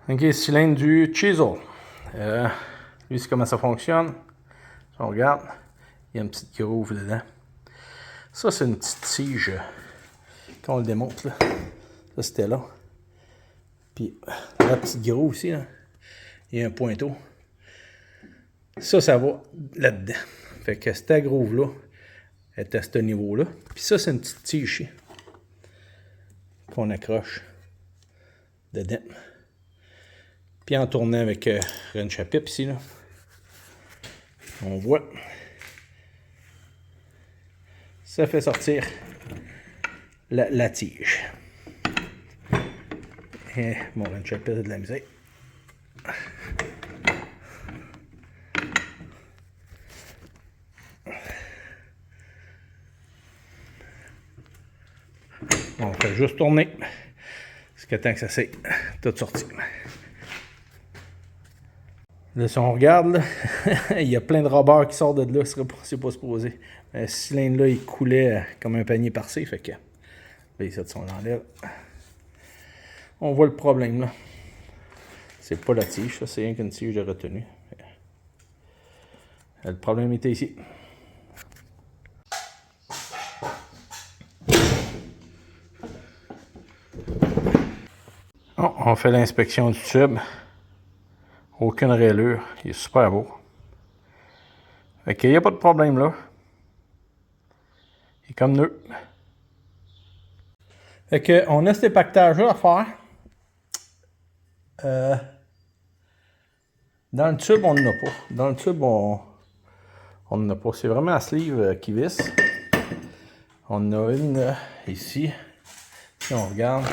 Ok, cylindre du Chisel. Lui, c'est comment ça fonctionne. Si on regarde, il y a une petite groove dedans. Ça, c'est une petite tige. Quand on le démonte, là. Ça, c'était là. Puis, la petite groove ici, là, il y a un pointeau. Ça va là-dedans. Fait que cette groove-là est à ce niveau-là. Puis ça, c'est une petite tige ici qu'on accroche dedans. Puis en tournant avec une chapitre ici, là, on voit, ça fait sortir la tige. Et mon une chapitre de la misère. On fait juste tourner jusqu'à temps que ça s'est tout sorti. Là, si on regarde, là, il y a plein de robbers qui sortent de là, c'est pas supposé. Ce cylindre-là, il coulait comme un panier parcé, fait que là, ici, on l'enlève. On voit le problème, là. C'est pas la tige, ça, c'est rien qu'une tige de retenue. Le problème était ici. Oh, on fait l'inspection du tube. Aucune rayure. Il est super beau. Fait qu'il n'y a pas de problème là. Il est comme neuf. Fait qu'on a ces pactages-là à faire. Dans le tube, on n'en a pas. Dans le tube, on n'en a pas. C'est vraiment la sleeve qui visse. On a une ici. Si on regarde,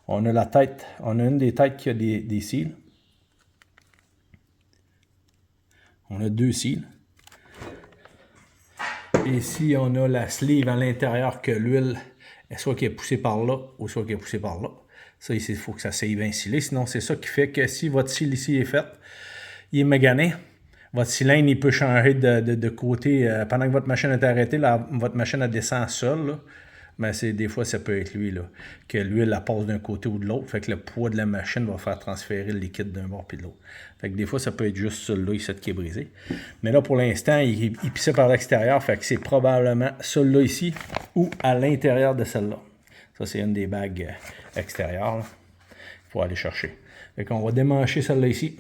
on a la tête. On a une des têtes qui a des cils. On a deux cils. Et ici, on a la sleeve à l'intérieur que l'huile, soit qui est poussée par là, ou soit qui est poussée par là. Ça, ici, il faut que ça s'aille bien scellé. Sinon, c'est ça qui fait que si votre cil ici est fait, il est magané, votre cylindre, il peut changer de côté. Pendant que votre machine est arrêtée, là, votre machine, elle descend seule, là. Mais des fois, ça peut être lui, là, que l'huile, elle passe d'un côté ou de l'autre. Fait que le poids de la machine va faire transférer le liquide d'un bord puis de l'autre. Fait que des fois, ça peut être juste celui-là ici qui est brisé. Mais là, pour l'instant, il pissait par l'extérieur. Fait que c'est probablement celui-là ici ou à l'intérieur de celle-là. Ça, c'est une des bagues extérieures. Il faut aller chercher. Fait qu'on va démancher celle-là ici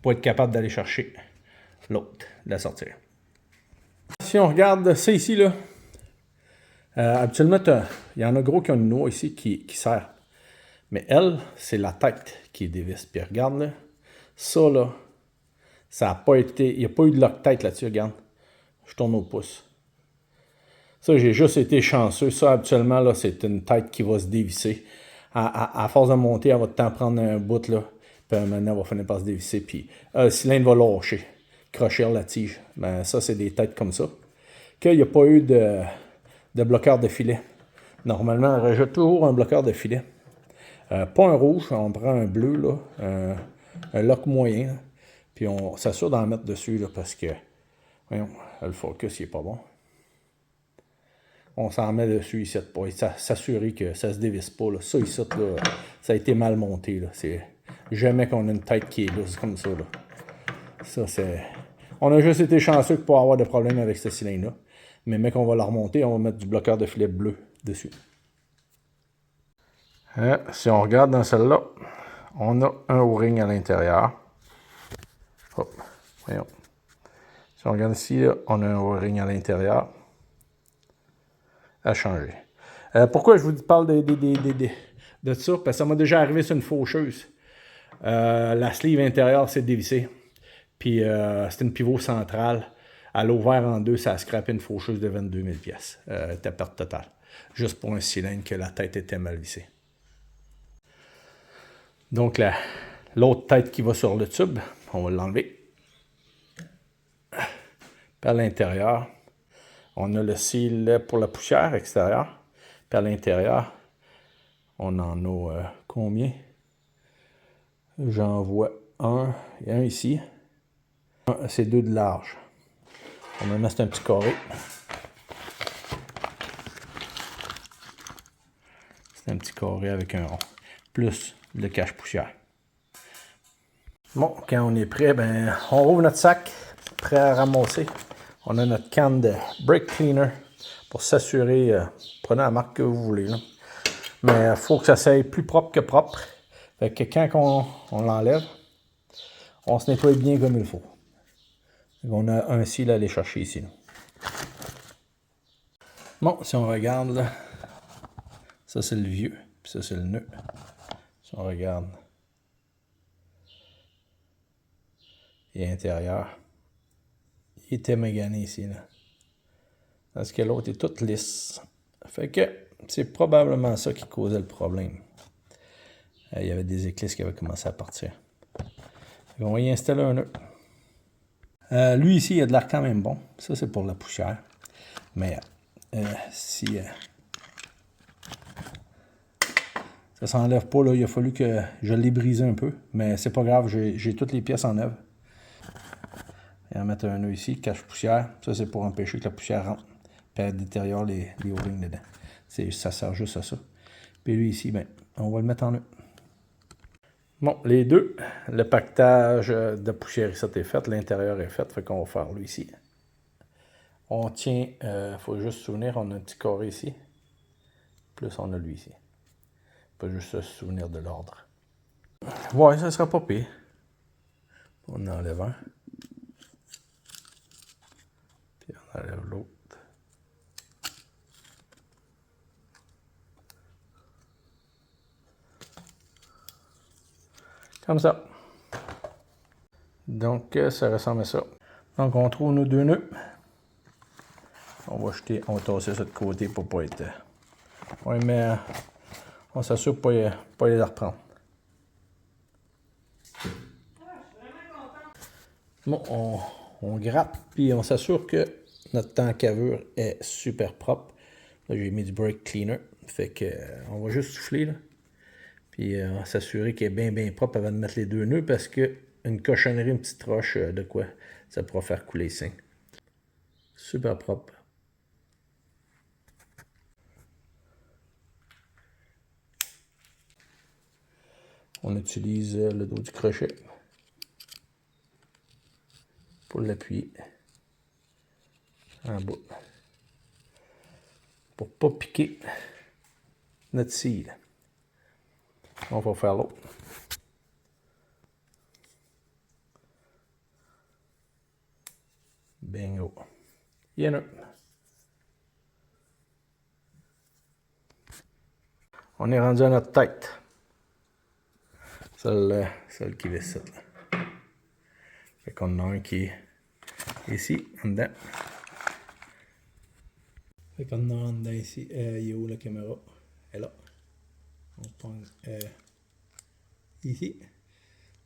pour être capable d'aller chercher l'autre, de la sortir. Si on regarde ça ici, là, habituellement, il y en a gros qui ont une noix ici qui sert. Mais elle, c'est la tête qui est dévisse. Puis regarde là, ça là, ça n'a pas été, il n'y a pas eu de lock-tête là-dessus, regarde. Je tourne au pouce. Ça, j'ai juste été chanceux. Ça, habituellement, là, c'est une tête qui va se dévisser. À force de monter, elle va tout le temps prendre un bout là. Puis maintenant, elle va finir par se dévisser. Puis le cylindre va lâcher, crocher la tige. Ben, ça, c'est des têtes comme ça. Qu'il n'y a pas eu de bloqueur de filet. Normalement, on rajoute toujours un bloqueur de filet. Pas un rouge, on prend un bleu, là, un lock moyen. Là, puis on s'assure d'en mettre dessus là, parce que, voyons, le focus, il n'est pas bon. On s'en met dessus ici pour s'assurer que ça ne se dévisse pas. Là. Ça ici, là, ça a été mal monté. C'est jamais qu'on a une tête qui est lousse comme ça. Là. Ça, c'est. On a juste été chanceux pour avoir de problèmes avec ce cylindre-là. Mais mec, on va la remonter, on va mettre du bloqueur de filet bleu dessus. Si on regarde dans celle-là, on a un O-ring à l'intérieur. Hop, voyons. Si on regarde ici, là, on a un O-ring à l'intérieur. À changer. Pourquoi je vous parle de ça? Parce que ça m'a déjà arrivé sur une faucheuse. La sleeve intérieure s'est dévissée. Puis c'était une pivot centrale. Elle a ouvert en deux, ça a scrappé une faucheuse de 22 000 pièces. C'était perte totale. Juste pour un cylindre que la tête était mal vissée. Donc l'autre tête qui va sur le tube, on va l'enlever. Puis à l'intérieur, on a le cil pour la poussière extérieure. Puis à l'intérieur, on en a combien? J'en vois un. Il y a un ici. C'est deux de large. On va mettre un petit carré. C'est un petit carré avec un rond. Plus le cache-poussière. Bon, quand on est prêt, ben, on rouvre notre sac, prêt à ramasser. On a notre canne de brake cleaner pour s'assurer, prenez la marque que vous voulez, là. Mais il faut que ça soit plus propre que propre. Fait que quand on l'enlève, on se nettoie bien comme il faut. On a un cil à aller chercher ici, là. Bon, si on regarde, là, ça c'est le vieux, puis ça c'est le nœud. Si on regarde l'intérieur, il était magané ici, là. Parce que l'autre est toute lisse. Fait que c'est probablement ça qui causait le problème. Il y avait des éclisses qui avaient commencé à partir. On va y installer un nœud. Lui ici, il a de l'air quand même bon. Ça, c'est pour la poussière. Mais si ça s'enlève pas, là, il a fallu que je l'ai brisé un peu. Mais c'est pas grave, j'ai toutes les pièces en œuvre. Et on va mettre un nœud ici, cache-poussière. Ça, c'est pour empêcher que la poussière rentre et elle détériore les O-rings dedans. Ça sert juste à ça. Puis lui ici, ben, on va le mettre en nœud. Bon, les deux, le pactage de poussière, ça est fait, l'intérieur est fait, fait qu'on va faire lui ici. On tient, faut juste se souvenir, on a un petit carré ici, plus on a lui ici. Faut juste se souvenir de l'ordre. Ouais, ça sera pas pire. On enlève un. Puis on enlève l'autre. Comme ça. Donc, ça ressemble à ça. Donc, on trouve nos deux nœuds. On va on va tasser ça de côté pour pas être... Oui, mais on s'assure pas les reprendre. Bon, on gratte, puis on s'assure que notre tank à cavure est super propre. Là, j'ai mis du brake cleaner. Fait que on va juste souffler, là. Puis s'assurer qu'il est bien propre avant de mettre les deux nœuds, parce que une cochonnerie, une petite roche de quoi, ça pourra faire couler ça. Super propre. On utilise le dos du crochet pour l'appuyer en bas. Pour pas piquer notre scie. On va faire l'autre. Bingo. Il y en a. On est rendu à notre tête. Celle qui visse ça. Fait qu'on a un qui est ici, en dedans. Fait qu'on a un dedans ici. Il est où la caméra? Elle est là. On pogne ici.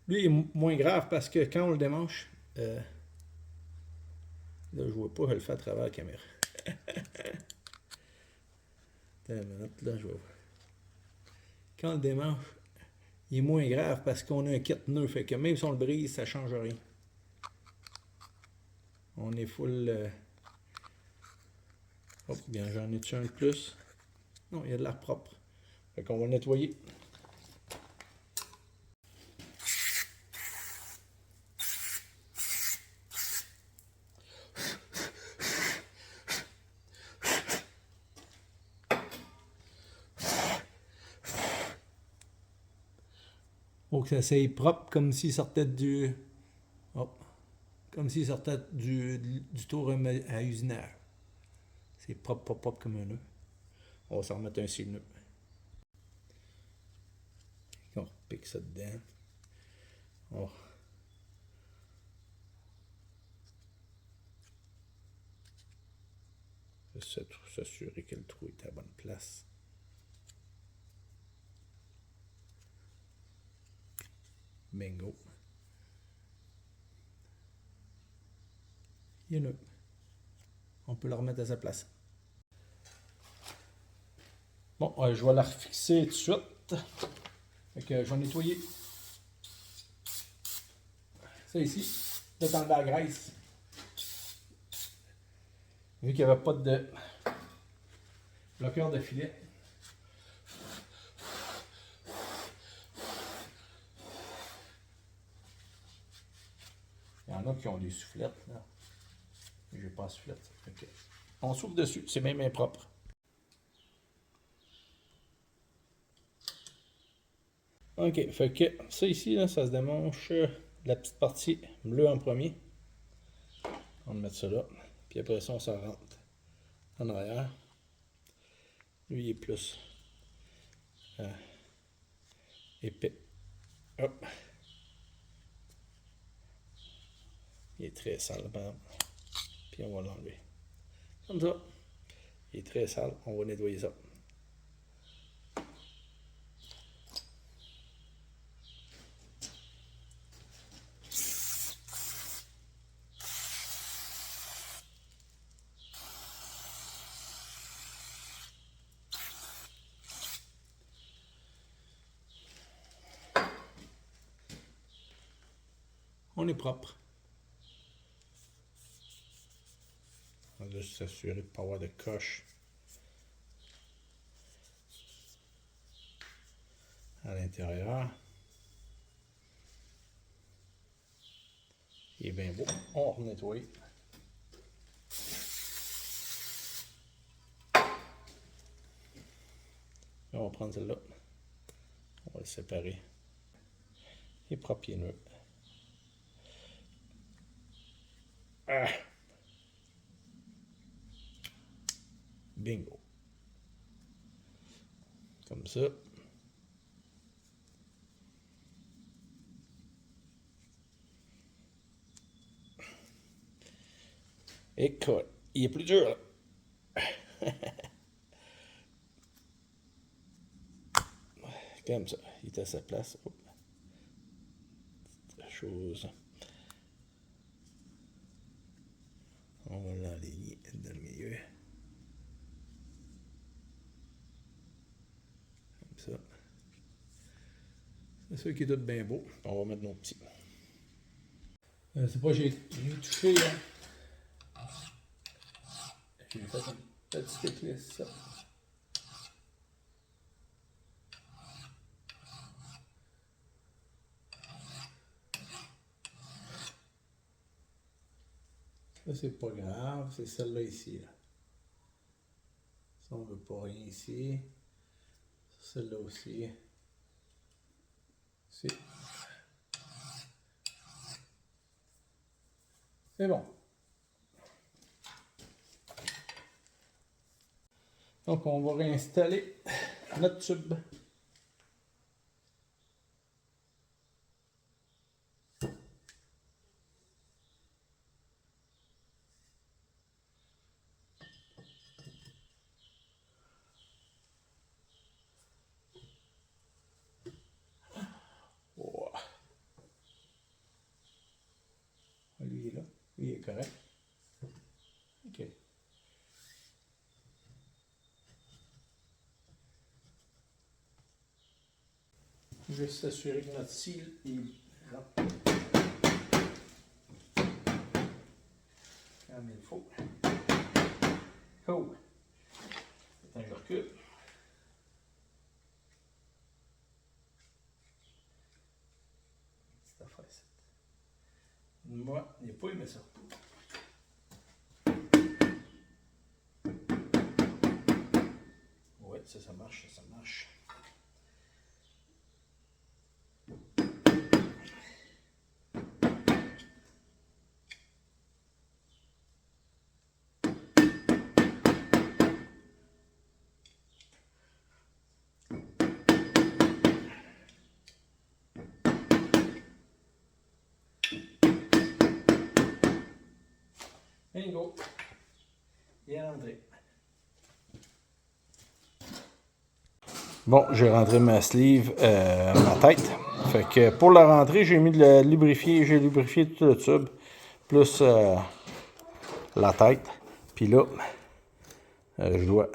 Lui, il est moins grave parce que quand on le démanche, là, je vois pas, je le fais à travers la caméra. Attends une minute, là, je vois. Quand on le démanche, il est moins grave parce qu'on a un kit nœud. Fait que même si on le brise, ça change rien. On est full. Oh, bien, j'en ai-tu un de plus? Non, il y a de l'air propre. Fait qu'on va le nettoyer. Faut que ça soit propre, comme s'il sortait du... Oh. Comme s'il sortait du tour à usinage. C'est propre comme un nœud. On va s'en remettre un sur le nœud. On repique ça dedans. Oh. Juste s'assurer que le trou est à la bonne place. Bingo. Il y en a. On peut le remettre à sa place. Bon, je vais la refixer tout de suite. Fait que je vais nettoyer. Ça ici, là dans la graisse. Vu qu'il n'y avait pas de bloqueur de filet. en a qui ont des soufflettes, là. J'ai pas de soufflette. OK. On souffle dessus, c'est même impropre. OK, fait que ça ici, là, ça se démanche la petite partie bleue en premier. On va mettre ça là. Puis après ça, on s'en rentre en arrière. Lui, il est plus épais. Hop. Il est très sale, par exemple. Puis on va l'enlever. Comme ça. Il est très sale, on va nettoyer ça. On est propre. On va juste s'assurer de ne pas avoir de coche à l'intérieur. Il est bien beau. On va nettoyer. On va prendre celle-là. On va le séparer. Il est propre, il est neutre. Ah. Bingo. Comme ça. Écoute, il est plus dur, là. Comme ça. Il est à sa place. Oh. Chose. On va l'enligner dans le milieu. Comme ça. C'est ça qui est tout bien beau. On va mettre nos petits. C'est pas, j'ai touché, hein. J'ai fait une petite éclisse, ça. Ça, c'est pas grave, c'est celle-là ici, là. Ça, on veut pas rien ici. Celle-là aussi. C'est bon. Donc, on va réinstaller notre tube. Oh. Lui, il est là. Lui, il est correct. OK. Juste s'assurer que notre cil est là. Comme il faut. Oh! Attends, je recule. Petite affaire, ça. Moi, il n'a pas aimé ça. Ouais, ça marche, ça marche. Bingo! Il est rentré. Bon, j'ai rentré ma sleeve, ma tête. Fait que pour la rentrée, j'ai mis de la lubrifier. J'ai lubrifié tout le tube, plus la tête. Puis là, je dois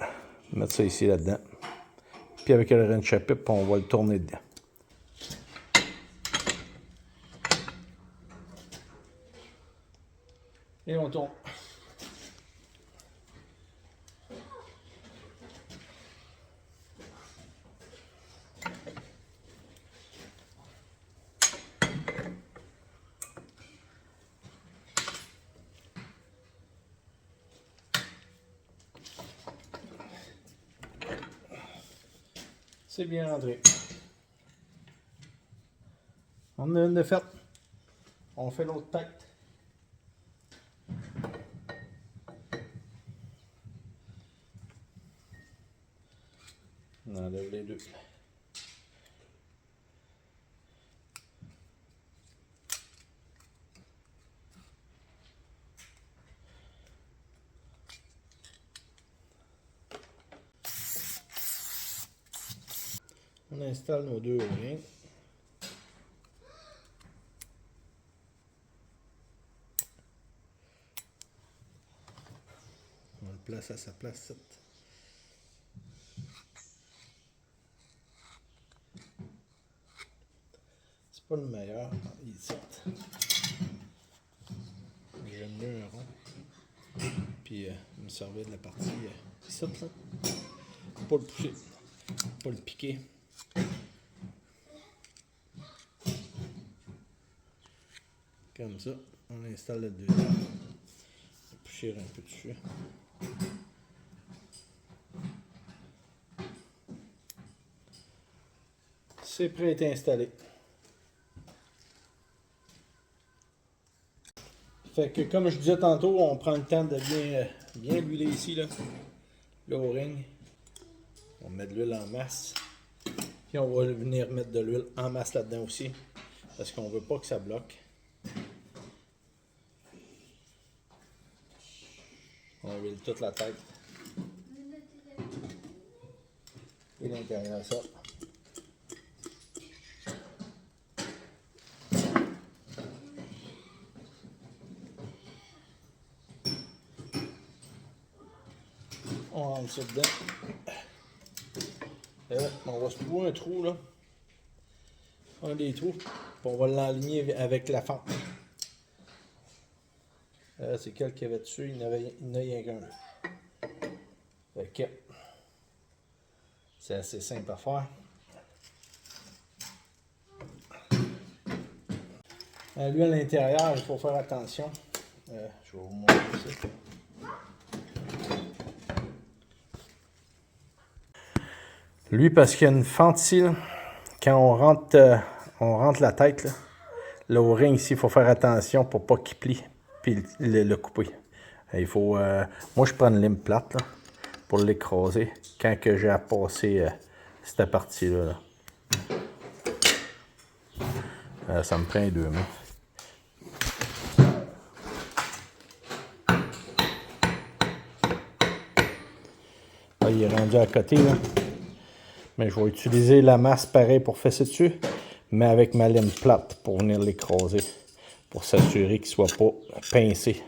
mettre ça ici là-dedans. Puis avec le wrench à pipe, on va le tourner dedans. Et on tourne. C'est bien rentré. On a une de faite. On fait l'autre tête. On enlève les deux. On installe nos deux O-rings. On le place à sa place. C'est pas le meilleur. Ici. J'aime mieux un rond. Puis me servir de la partie ici. Pas le pousser. Pas le piquer. Comme ça, on installe le deuxième. On va pousser un peu dessus. C'est prêt à être installé. Fait que comme je disais tantôt, on prend le temps de bien l'huiler ici, là, le O-ring. On met de l'huile en masse. Puis on va venir mettre de l'huile en masse là-dedans aussi. Parce qu'on ne veut pas que ça bloque. On huile toute la tête. Et l'intérieur ça. On rentre ça dedans. Et là, on va se trouver un trou là. Un des trous. Puis on va l'enligner avec la fente. C'est quel qu'il y avait dessus? Il n'y en a rien qu'un. Ok. C'est assez simple à faire. Lui à l'intérieur, il faut faire attention. Je vais vous montrer ça. Lui, parce qu'il y a une fente ici, là, quand on rentre la tête, là, le O-ring ici, il faut faire attention pour pas qu'il plie, puis le couper. Il faut, moi, je prends une lime plate là, pour l'écraser quand que j'ai à passer cette partie-là. Là. Ça me prend deux mains. Là, il est rendu à côté, là. Mais je vais utiliser la masse pareil pour fesser dessus, mais avec ma lime plate pour venir l'écraser, pour s'assurer qu'il ne soit pas pincé.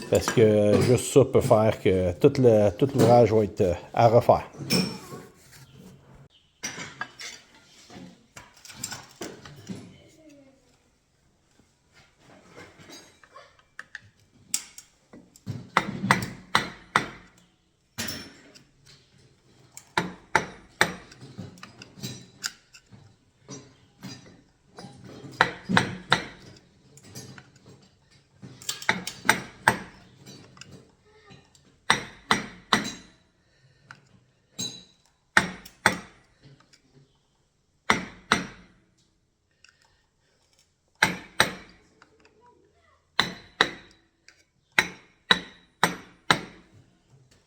Parce que juste ça peut faire que tout l'ouvrage va être à refaire.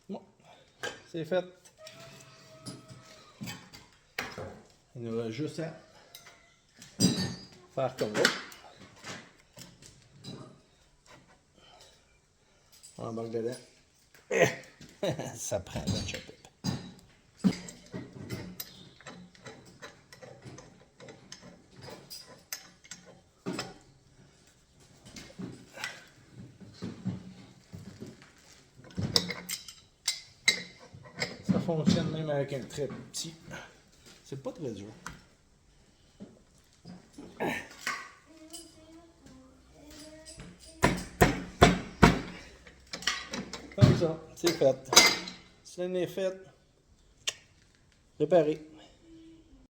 Bon, c'est fait. Il nous reste juste à faire comme l'autre. On embarque dedans. Ça prend la chopette. Ça fonctionne même avec un très petit. C'est pas très dur. Comme ça, c'est fait. Ce n'est fait. Réparé.